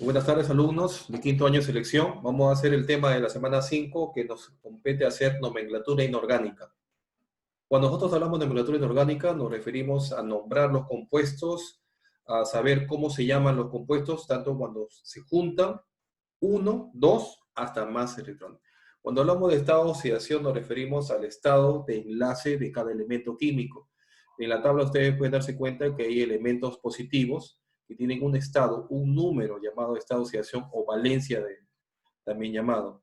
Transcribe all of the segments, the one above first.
Buenas tardes, alumnos de quinto año de selección. Vamos a hacer el tema de la semana 5 que nos compete hacer nomenclatura inorgánica. Cuando nosotros hablamos de nomenclatura inorgánica, nos referimos a nombrar los compuestos, a saber cómo se llaman los compuestos, tanto cuando se juntan, uno, dos, hasta más electrones. Cuando hablamos de estado de oxidación, nos referimos al estado de enlace de cada elemento químico. En la tabla ustedes pueden darse cuenta que hay elementos positivos que tienen un estado, un número llamado estado de oxidación o valencia también llamado.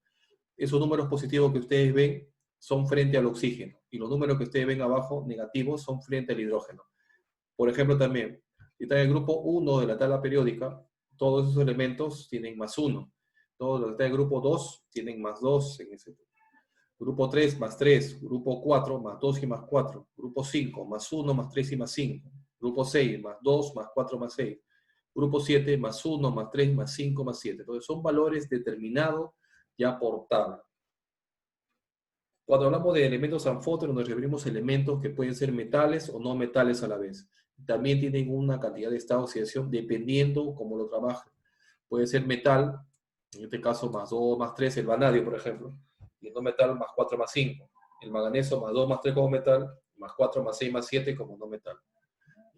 Esos números positivos que ustedes ven son frente al oxígeno y los números que ustedes ven abajo negativos son frente al hidrógeno. Por ejemplo, también, si está en el grupo 1 de la tabla periódica, todos esos elementos tienen más 1. Todos los que están en el grupo 2 tienen más 2 en ese grupo. Grupo 3 más 3, grupo 4 más 2 y más 4, grupo 5 más 1 más 3 y más 5, grupo 6 más 2 más 4 más 6, grupo 7 más 1 más 3 más 5 más 7. Entonces son valores determinados ya por tabla. Cuando hablamos de elementos anfóteros nos referimos a elementos que pueden ser metales o no metales a la vez. También tienen una cantidad de estado de oxidación dependiendo cómo lo trabajen. Puede ser metal, en este caso más 2 más 3, el vanadio, por ejemplo, y el no metal más 4 más 5. El manganeso más 2 más 3 como metal, más 4 más 6 más 7 como no metal.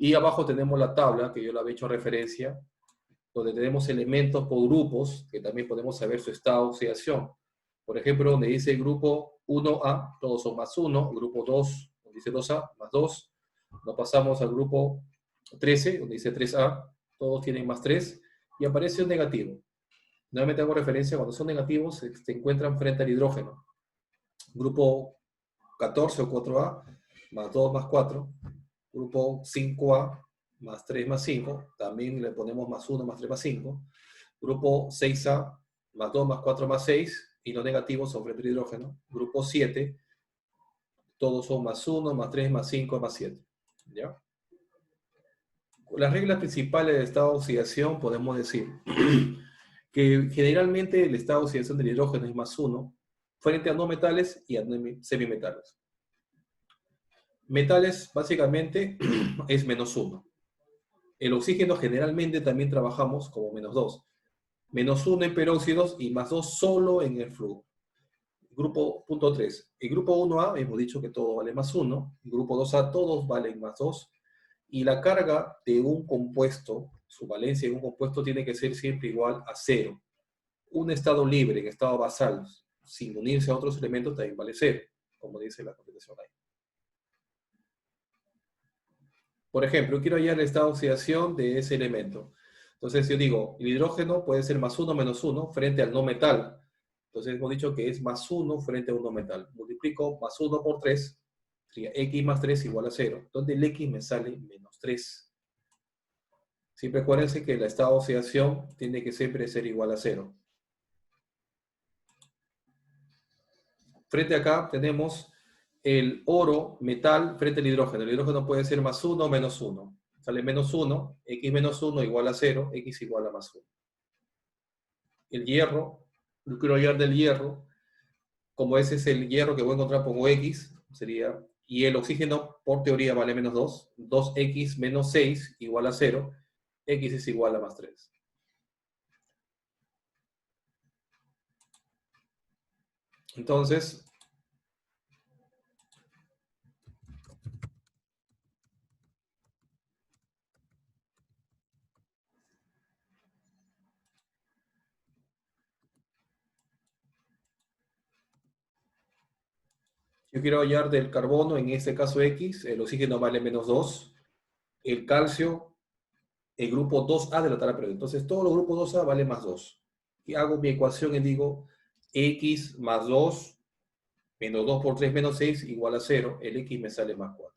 Y abajo tenemos la tabla, que yo la había hecho referencia, donde tenemos elementos por grupos, que también podemos saber su estado de oxidación. Por ejemplo, donde dice grupo 1A, todos son más 1, grupo 2, donde dice 2A, más 2. Nos pasamos al grupo 13, donde dice 3A, todos tienen más 3, y aparece un negativo. Nuevamente hago referencia, cuando son negativos se encuentran frente al hidrógeno. Grupo 14 o 4A, más 2 más 4. Grupo 5A, más 3 más 5. También le ponemos más 1 más 3 más 5. Grupo 6A, más 2 más 4 más 6. Y los negativos son frente al hidrógeno. Grupo 7, todos son más 1, más 3, más 5, más 7. ¿Ya? Las reglas principales del estado de oxidación podemos decir que generalmente el estado de oxidación del hidrógeno es más 1 frente a no metales y a semimetales. Metales básicamente es menos 1. El oxígeno generalmente también trabajamos como menos 2. Menos 1 en peróxidos y más 2 solo en el flúor. Grupo punto 3. El grupo 1A hemos dicho que todo vale más 1. El grupo 2A todos valen más 2. Y la carga de un compuesto, su valencia de un compuesto tiene que ser siempre igual a 0. Un estado libre, en estado basal, sin unirse a otros elementos, también vale 0, como dice la combinación ahí. Por ejemplo, yo quiero hallar el estado de oxidación de ese elemento. Entonces yo digo, el hidrógeno puede ser más 1 menos 1 frente al no metal. Entonces hemos dicho que es más 1 frente a un no metal. Multiplico más 1 por 3, sería x más 3 igual a 0, donde el x me sale menos 3. Siempre acuérdense que el estado de oxidación tiene que siempre ser igual a 0. Frente acá tenemos el oro, metal, frente al hidrógeno. El hidrógeno puede ser más 1 o menos 1. Sale menos 1, x menos 1 igual a 0, x igual a más 1. El hierro, yo quiero hallar del hierro, como ese es el hierro que voy a encontrar, pongo x, sería, y el oxígeno por teoría vale menos 2, 2x menos 6 igual a 0, x es igual a más 3. Entonces, yo quiero hallar del carbono, en este caso x, el oxígeno vale menos 2, el calcio, el grupo 2A de la tabla periódica. Entonces, todos los grupos 2A valen más 2. Y hago mi ecuación y digo x más 2 menos 2 por 3 menos 6 igual a 0. El x me sale más 4.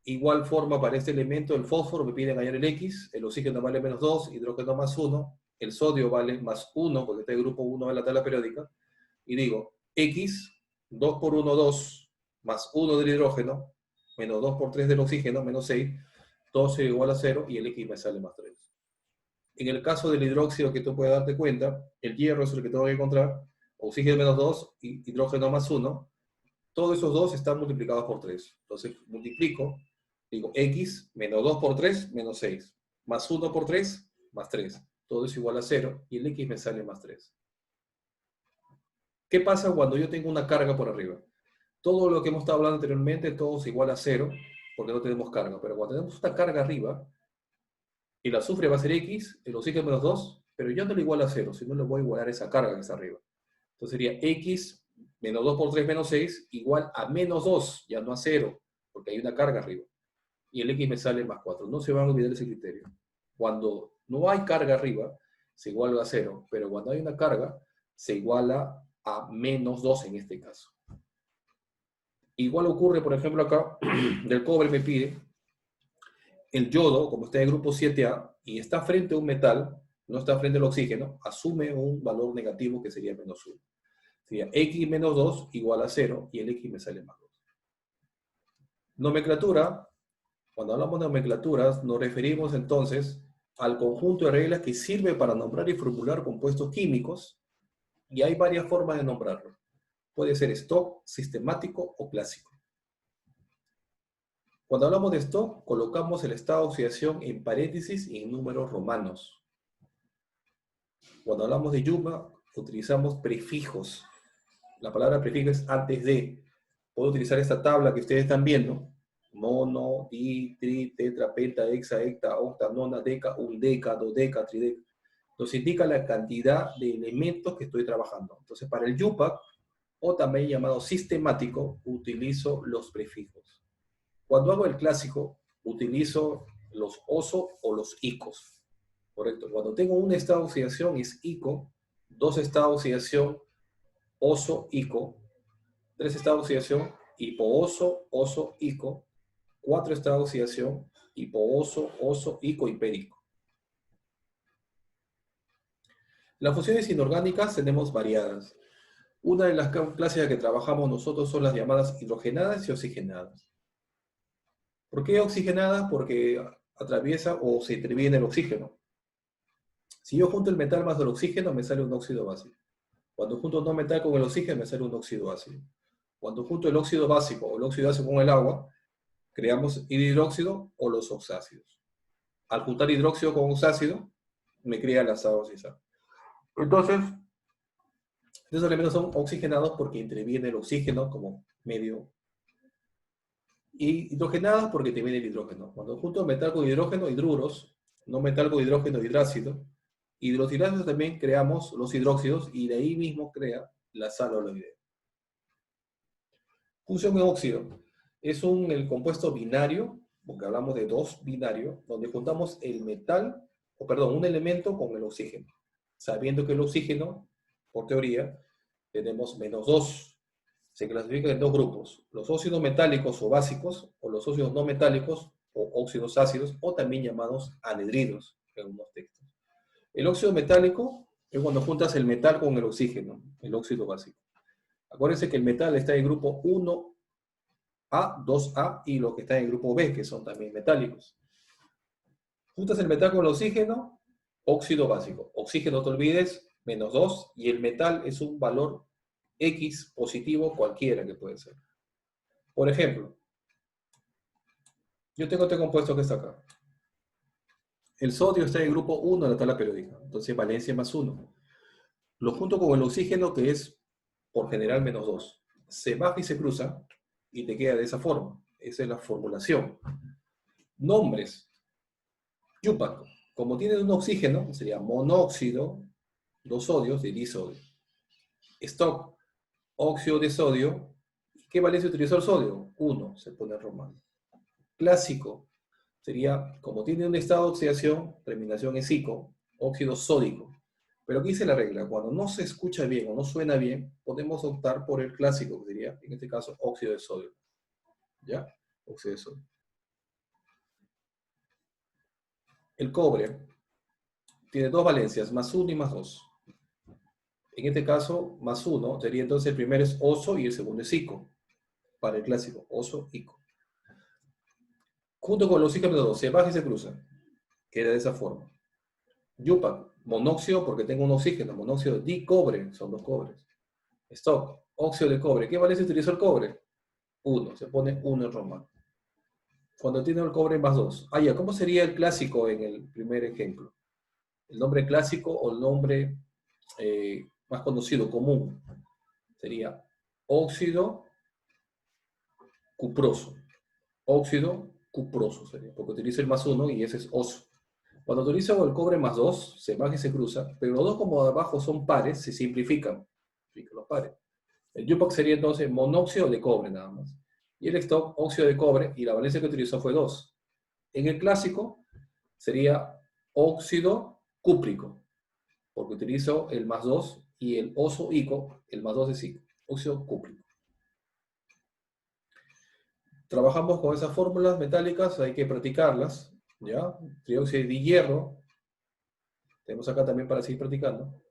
Igual forma para este elemento, el fósforo me piden hallar el x, el oxígeno vale menos 2, hidrógeno más 1, el sodio vale más 1, porque está el grupo 1 de la tabla periódica, y digo x, 2 por 1, 2, más 1 del hidrógeno, menos 2 por 3 del oxígeno, menos 6, todo es igual a 0, y el x me sale más 3. En el caso del hidróxido que tú puedes darte cuenta, el hierro es el que tengo que encontrar, oxígeno menos 2 y hidrógeno más 1, todos esos dos están multiplicados por 3. Entonces multiplico, digo x menos 2 por 3 menos 6, más 1 por 3 más 3. todo es igual a 0, y el X me sale más 3. ¿Qué pasa cuando yo tengo una carga por arriba? Todo lo que hemos estado hablando anteriormente, todo es igual a 0, porque no tenemos carga. Pero cuando tenemos una carga arriba, el azufre va a ser X, el oxígeno menos 2, pero yo no lo igualo a 0, sino le voy a igualar esa carga que está arriba. Entonces sería X menos 2 por 3 menos 6 igual a menos 2, ya no a 0, porque hay una carga arriba. Y el X me sale más 4. No se van a olvidar ese criterio. Cuando no hay carga arriba, se iguala a 0, pero cuando hay una carga, se iguala a menos 2 en este caso. Igual ocurre, por ejemplo, acá, del cobre me pide, el yodo, como está en el grupo 7A, y está frente a un metal, no está frente al oxígeno, asume un valor negativo que sería menos 1. Sería X menos 2 igual a 0, y el X me sale más 2. Nomenclatura. Cuando hablamos de nomenclaturas, nos referimos entonces al conjunto de reglas que sirve para nombrar y formular compuestos químicos, y hay varias formas de nombrarlo. Puede ser stock, sistemático o clásico. Cuando hablamos de stock, colocamos el estado de oxidación en paréntesis y en números romanos. Cuando hablamos de Yuma, utilizamos prefijos. La palabra prefijo es antes de. Puedo utilizar esta tabla que ustedes están viendo. Mono, di, tri, tetra, penta, hexa, hecta, octa, nona, deca, undeca, dodeca, trideca. Nos indica la cantidad de elementos que estoy trabajando. Entonces, para el YUPAC, o también llamado sistemático, utilizo los prefijos. Cuando hago el clásico, utilizo los oso o los icos. Correcto. Cuando tengo un estado de oxidación es ico, dos estados de oxidación, oso, ico, tres estados de oxidación, hipooso, oso, ico, 4 estados de oxidación, hipooso, oso, ico y périco. Las funciones inorgánicas tenemos variadas. Una de las clases que trabajamos nosotros son las llamadas hidrogenadas y oxigenadas. ¿Por qué oxigenadas? Porque atraviesa o se interviene el oxígeno. Si yo junto el metal más el oxígeno, me sale un óxido básico. Cuando junto un no metal con el oxígeno, me sale un óxido ácido. Cuando junto el óxido básico o el óxido ácido con el agua, creamos hidróxido o los oxácidos. Al juntar hidróxido con oxácido, me crea la oxidada. Entonces, estos elementos son oxigenados porque interviene el oxígeno como medio. Y hidrogenados porque interviene el hidrógeno. Cuando junto metal con hidrógeno, hidruros, no metal con hidrógeno, hidrácido. Y de los hidrácidos también creamos los hidróxidos y de ahí mismo crea la sal oloidea. Función de óxido. Es el compuesto binario, porque hablamos de dos binarios, donde juntamos el metal, un elemento con el oxígeno. Sabiendo que el oxígeno, por teoría, tenemos menos 2. Se clasifica en dos grupos, los óxidos metálicos o básicos, o los óxidos no metálicos, o óxidos ácidos, o también llamados anhidridos en algunos textos. El óxido metálico es cuando juntas el metal con el oxígeno, el óxido básico. Acuérdense que el metal está en el grupo 1A, 2A, y lo que está en el grupo B, que son también metálicos. Juntas el metal con el oxígeno, óxido básico. Oxígeno, no te olvides, menos 2, y el metal es un valor X positivo cualquiera que puede ser. Por ejemplo, yo tengo este compuesto que está acá. El sodio está en el grupo 1 de la tabla periódica, entonces valencia más 1. Lo junto con el oxígeno, que es por general menos 2. Se baja y se cruza y te queda de esa forma. Esa es la formulación. Nombres. Yupac. Como tiene un oxígeno, sería monóxido, 2 sodios de disodio. Stock, óxido de sodio. ¿Qué valencia utilizó el sodio? 1, se pone en romano. Clásico sería, como tiene un estado de oxidación, terminación en cico, óxido sódico. Pero aquí dice la regla, cuando no se escucha bien o no suena bien, podemos optar por el clásico, que sería, en este caso, óxido de sodio. ¿Ya? Óxido de sodio. El cobre tiene dos valencias, más 1 y más 2. En este caso, más 1 sería entonces el primero es oso y el segundo es ico. Para el clásico, oso, ico. Junto con el oxígeno 2, se baja y se cruza. Queda de esa forma. Yupac, monóxido porque tengo un oxígeno, monóxido de dicobre, son dos cobres. Stock, óxido de cobre. ¿Qué valencia utilizó el cobre? 1, se pone 1 en romano. Cuando tiene el cobre más 2. ¿Cómo sería el clásico en el primer ejemplo? El nombre clásico o el nombre más conocido, común, sería óxido cuproso. Óxido cuproso sería, porque utilizo el +1 y ese es oso. Cuando utilizo el cobre +2, se baja y se cruza, pero los dos como de abajo son pares, se simplifican. Los pares. El Yupac sería entonces monóxido de cobre nada más. Y el stock, óxido de cobre, y la valencia que utilizó fue 2. En el clásico sería óxido cúprico, porque utilizo el +2 y el oso ico, el +2 es ico, óxido cúprico. Trabajamos con esas fórmulas metálicas, hay que practicarlas, ¿ya? Trióxido de hierro, tenemos acá también para seguir practicando.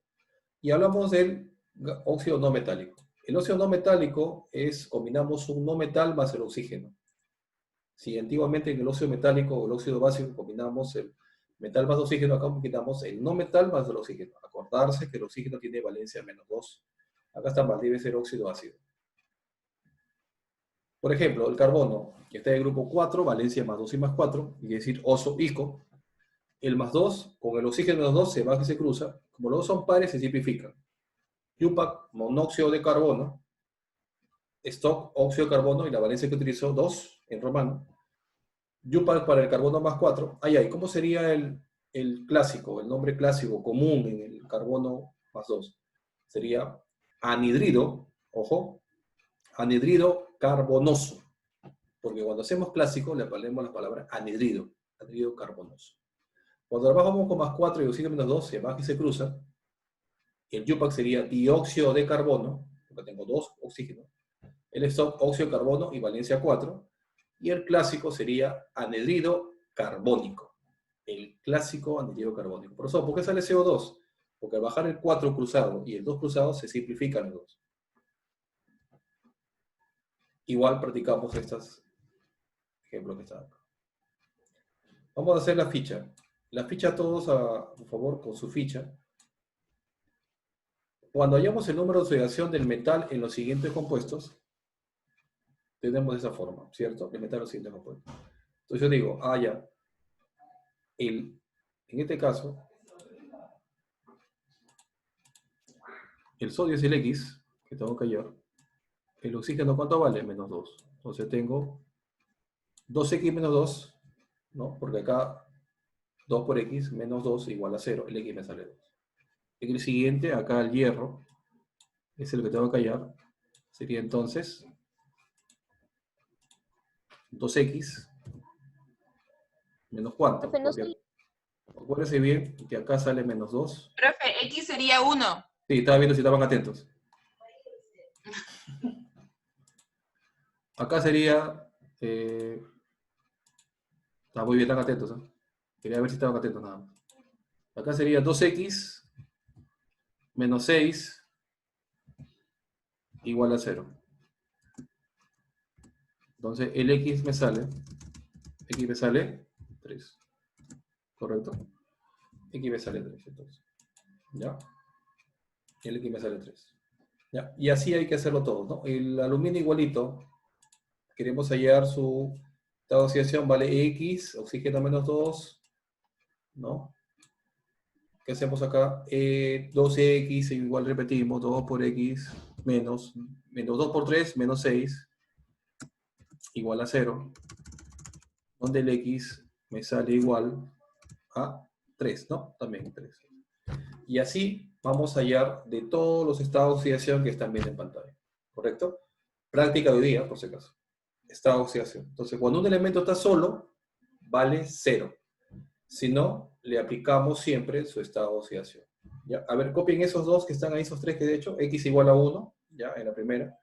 Y hablamos del óxido no metálico. El óxido no metálico es, combinamos un no metal más el oxígeno. Si antiguamente en el óxido metálico o el óxido básico combinamos el metal más oxígeno, acá combinamos el no metal más el oxígeno. Acordarse que el oxígeno tiene valencia -2. Acá está mal, debe ser óxido ácido. Por ejemplo, el carbono, que está en el grupo 4, valencia +2 y +4, y decir oso ico. El +2 con el oxígeno -2 se baja y se cruza. Como los dos son pares, se simplifican. Yupac, monóxido de carbono, stock, óxido de carbono, y la valencia que utilizó 2 en romano. Yupac para el carbono +4. Ahí, ¿cómo sería el clásico, el nombre clásico común en el carbono +2? Sería anhidrido, ojo, anhidrido carbonoso. Porque cuando hacemos clásico le ponemos la palabra anhidrido, anhidrido carbonoso. Cuando trabajamos con +4 y oxígeno -2, se baja y se cruza. El Yupac sería dióxido de carbono, porque tengo 2 oxígenos. El stock, óxido de carbono y valencia 4. Y el clásico sería anhidrido carbónico. El clásico anhidrido carbónico. Por eso, ¿por qué sale CO2? Porque al bajar el 4 cruzado y el 2 cruzado se simplifican los dos. Igual practicamos estos ejemplos que están acá. Vamos a hacer la ficha. La ficha todos, por favor, con su ficha. Cuando hallamos el número de oxidación del metal en los siguientes compuestos, tenemos de esa forma, ¿cierto? El metal en los siguientes compuestos. Entonces yo digo, ya. En este caso, el sodio es el X, que tengo que hallar. El oxígeno, ¿cuánto vale? -2. Entonces tengo 2X menos 2, ¿no? Porque acá 2 por X menos 2 igual a 0. El X me sale 2. En el siguiente, acá el hierro, es el que tengo que hallar. Sería entonces 2X menos cuánto. Porque acuérdense bien que acá sale -2. Profe, X sería 1. Sí, estaba viendo si estaban atentos. Acá sería... está muy bien, están atentos. Quería ver si estaban atentos nada más. Acá sería 2X menos 6 igual a 0. Entonces el X me sale 3. ¿Correcto? X me sale 3, entonces. ¿Ya? El X me sale 3. ¿Ya? Y así hay que hacerlo todo, ¿no? El aluminio igualito, queremos hallar su estado de oxidación, vale X, oxígeno -2, ¿no? ¿Qué hacemos acá? 2X, igual repetimos, 2 por X menos 2 por 3, menos 6, igual a 0. Donde el X me sale igual a 3, ¿no? También 3. Y así vamos a hallar de todos los estados de oxidación que están viendo en pantalla. ¿Correcto? Práctica de hoy día, por si acaso. Estado de oxidación. Entonces, cuando un elemento está solo, vale 0. Si no, le aplicamos siempre su estado de oxidación. ¿Ya? A ver, copien esos dos que están ahí, esos tres que de hecho, X igual a 1, ya, en la primera.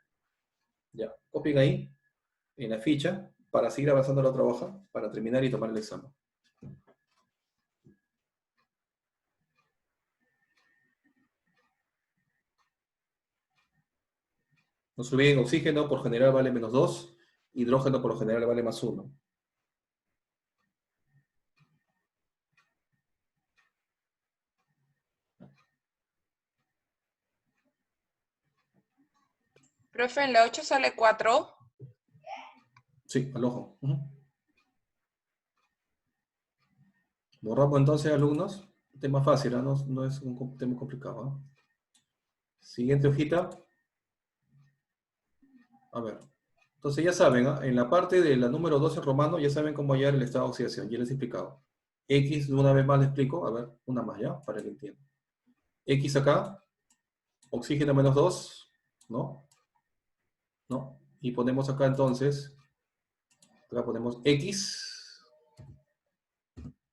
Ya, copien ahí, en la ficha, para seguir avanzando la otra hoja, para terminar y tomar el examen. No se olviden, oxígeno por general vale -2, hidrógeno por lo general vale +1. Profe, en la 8 sale 4. Sí, al ojo. Borramos entonces, alumnos, Tema fácil, ¿ah? No es un tema complicado. ¿Ah? Siguiente hojita. A ver. Entonces ya saben, ¿ah? En la parte de la número 12 romano, ya saben cómo hallar el estado de oxidación. Ya les he explicado. X, una vez más les explico. A ver, una más ya, para que entiendan. X acá, oxígeno menos 2, ¿no? ¿No? Y ponemos acá entonces, acá ponemos X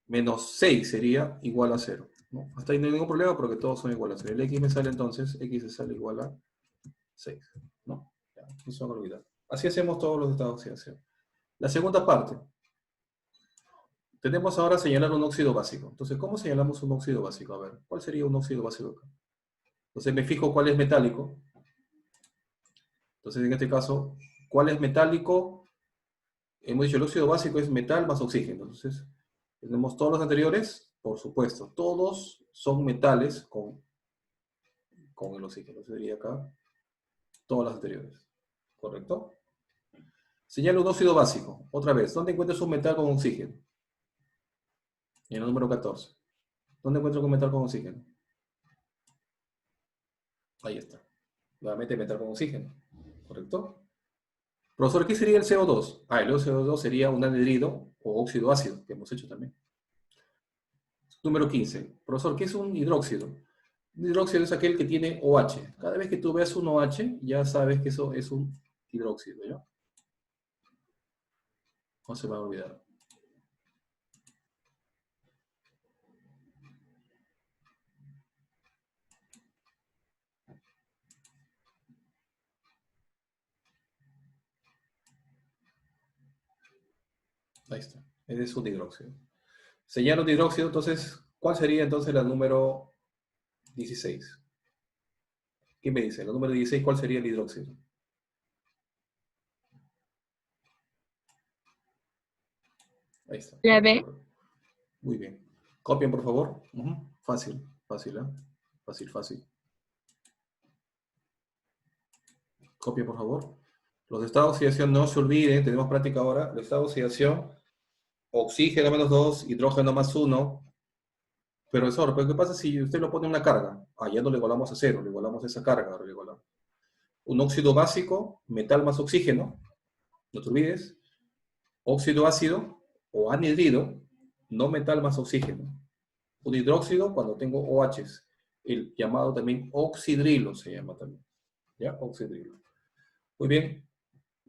menos 6 sería igual a 0. ¿No? Hasta ahí no hay ningún problema porque todos son iguales a 0. El X me sale entonces, X se sale igual a 6. ¿No? Ya, no se van a olvidar. Así hacemos todos los estados de oxidación. La segunda parte. Tenemos ahora señalar un óxido básico. Entonces, ¿cómo señalamos un óxido básico? A ver, ¿cuál sería un óxido básico acá? Entonces me fijo cuál es metálico. Entonces, en este caso, ¿cuál es metálico? Hemos dicho el óxido básico es metal más oxígeno. Entonces, tenemos todos los anteriores, por supuesto. Todos son metales con el oxígeno. Sería acá todos los anteriores. ¿Correcto? Señalo un óxido básico. Otra vez, ¿dónde encuentras un metal con oxígeno? En el número 14. ¿Dónde encuentro un metal con oxígeno? Ahí está. Nuevamente metal con oxígeno. ¿Correcto? Profesor, ¿qué sería el CO2? El CO2 sería un anhidrido o óxido ácido, que hemos hecho también. Número 15. Profesor, ¿qué es un hidróxido? Un hidróxido es aquel que tiene OH. Cada vez que tú veas un OH, ya sabes que eso es un hidróxido, ¿ya? No se va a olvidar. Ahí está. Ese es un hidróxido. Señalo un hidróxido, entonces, ¿cuál sería entonces la número 16? ¿Qué me dice? La número 16, ¿cuál sería el hidróxido? Ahí está. La B. Muy bien. Copien, por favor. Fácil, fácil, ¿eh? Fácil, fácil. Copien, por favor. Los estados de oxidación, no se olviden, tenemos práctica ahora. Los estados de oxidación, oxígeno menos 2, hidrógeno más 1. Profesor, pero ¿qué pasa si usted lo pone en una carga? Ya no le igualamos a 0, le igualamos a esa carga. Ahora le igualamos. Un óxido básico, metal más oxígeno, no te olvides. Óxido ácido o anhidrido, no metal más oxígeno. Un hidróxido cuando tengo OHs, el llamado también oxidrilo se llama también. ¿Ya? Oxidrilo. Muy bien.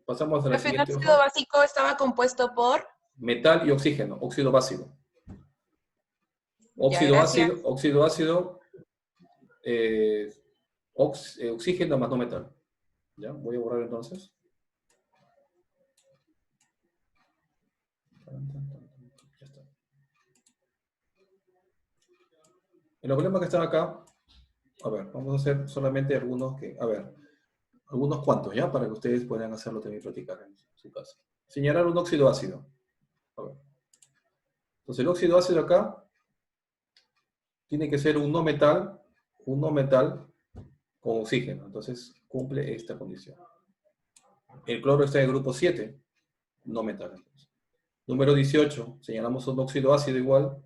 Pasamos a la Profe, ¿el siguiente óxido hoja. básico estaba compuesto por? Metal y oxígeno, óxido básico. Ya, Óxido gracias. ácido, oxígeno más no metal. ¿Ya? Voy a borrar entonces. Ya está. El problema que están acá, a ver, vamos a hacer solamente algunos que, a ver, algunos cuantos, ¿ya? Para que ustedes puedan hacerlo también practicar en su casa. Señalar un óxido ácido. A ver. Entonces el óxido ácido acá tiene que ser un no metal con oxígeno. Entonces cumple esta condición. El cloro está en el grupo 7, no metal. Entonces. Número 18, señalamos un óxido ácido igual.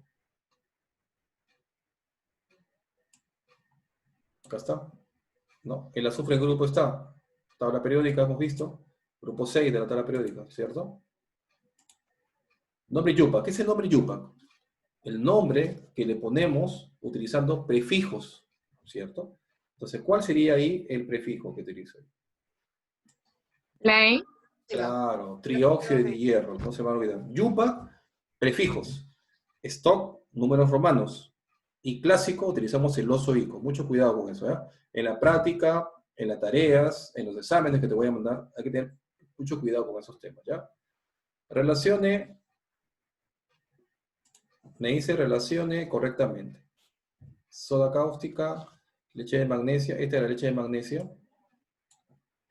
Acá está. ¿No? El azufre en grupo está. Tabla periódica hemos visto. Grupo 6 de la tabla periódica, ¿cierto? Nombre yupa. ¿Qué es el nombre yupa? El nombre que le ponemos utilizando prefijos, ¿cierto? Entonces, ¿cuál sería ahí el prefijo que utiliza? La E. Claro, trióxido de hierro, no se va a olvidar. Yupa, prefijos. Stock, números romanos. Y clásico, utilizamos el oso ico. Mucho cuidado con eso, ¿eh? En la práctica, en las tareas, en los exámenes que te voy a mandar, hay que tener mucho cuidado con esos temas, ¿ya? Relacione, me dice relacione correctamente. Soda cáustica, leche de magnesia, esta es la leche de magnesio.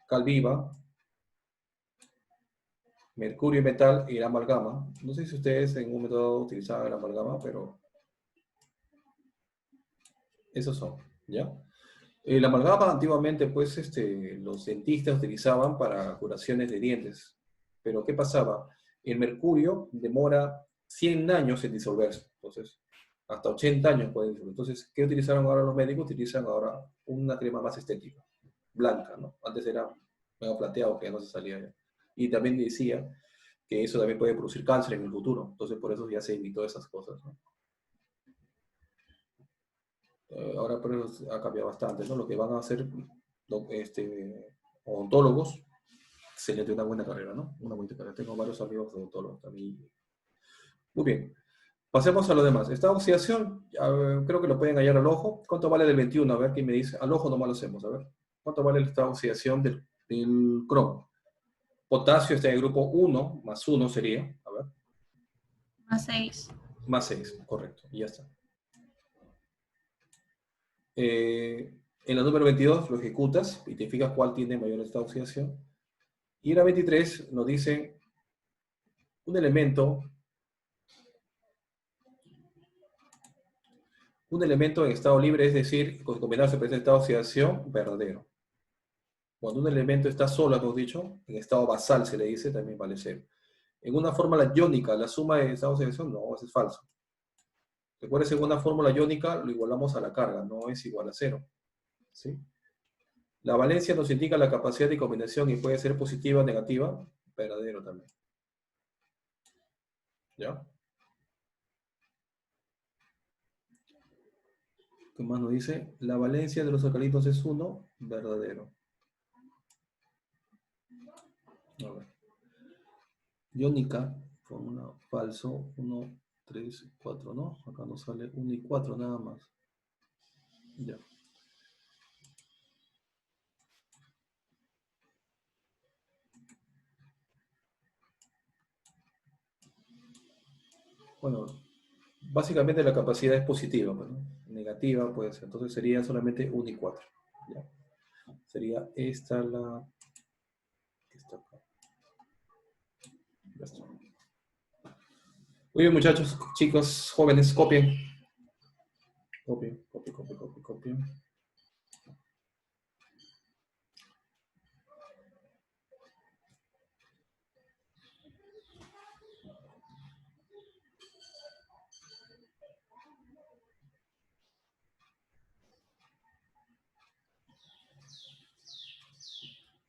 Cal viva, mercurio y metal y la amalgama. No sé si ustedes en un método utilizaban la amalgama, pero esos son, ¿ya? La amalgama antiguamente, pues, los dentistas utilizaban para curaciones de dientes. Pero, ¿qué pasaba? El mercurio demora 100 años en disolverse. Entonces, Hasta 80 años pueden sufrir. Entonces, ¿qué utilizaron ahora los médicos? Utilizan ahora una crema más estética, blanca, ¿no? Antes era medio plateado, que ya no se salía ya. Y también decía que eso también puede producir cáncer en el futuro. Entonces, por eso ya se evitó esas cosas, ¿no? Ahora por eso ha cambiado bastante, ¿no? Lo que van a hacer odontólogos se les dio una buena carrera, ¿no? Una buena carrera. Tengo varios amigos odontólogos también. Muy bien. Pasemos a lo demás. Esta oxidación, creo que lo pueden hallar al ojo. ¿Cuánto vale del 21? A ver, ¿quién me dice? Al ojo nomás lo hacemos, a ver. ¿Cuánto vale esta oxidación del cromo? Potasio está en el grupo 1, más 1 sería, a ver. Más 6. Más 6, correcto, y ya está. En la número 22 lo ejecutas y te fijas cuál tiene mayor esta oxidación. Y en la 23 nos dice un elemento en estado libre, es decir, combinado se presenta estado de oxidación verdadero. Cuando un elemento está solo, hemos dicho, en estado basal se le dice, también vale 0. En una fórmula iónica, la suma de estados de oxidación, no, eso es falso. Recuerden, en una fórmula iónica lo igualamos a la carga, no es igual a 0. ¿Sí? La valencia nos indica la capacidad de combinación y puede ser positiva o negativa, verdadero también. ¿Ya? ¿Qué más nos dice? La valencia de los alcalinos es 1, verdadero. A ver. Iónica, fórmula falso, 1, 3, 4, ¿no? Acá nos sale 1 y 4 nada más. Ya. Bueno, básicamente la capacidad es positiva, ¿no? Negativa puede ser. Entonces sería solamente 1 y 4. ¿Ya? Sería esta la... Esta acá. Ya está. Muy bien, muchachos, chicos, jóvenes, copien. Copien, copien, copien, copien, copien.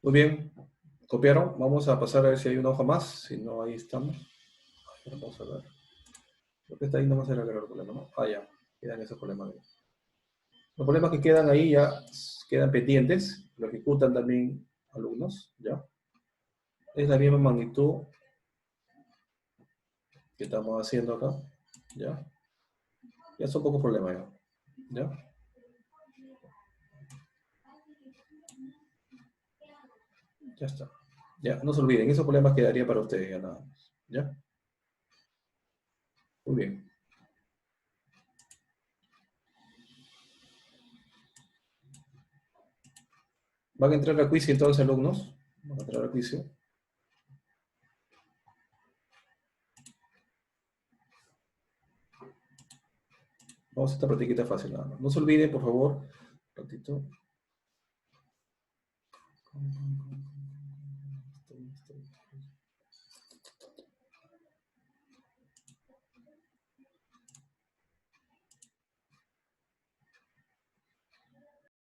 Muy bien, copiaron. Vamos a pasar a ver si hay una hoja más. Si no, ahí estamos. Vamos a ver. Lo que está ahí no va a ser el problema, ¿no? Ah, ya. Quedan esos problemas ahí. Los problemas que quedan ahí ya quedan pendientes. Lo ejecutan también alumnos, ¿ya? Es la misma magnitud que estamos haciendo acá, ¿ya? Ya son pocos problemas, ¿ya? Ya está. Ya, no se olviden, esos problemas quedaría para ustedes ya nada más, ¿ya? Muy bien. ¿Van a entrar a quiz entonces, alumnos? ¿Van a entrar a quiz? Vamos a esta practiquita fácil nada más. No se olviden, por favor, un ratito.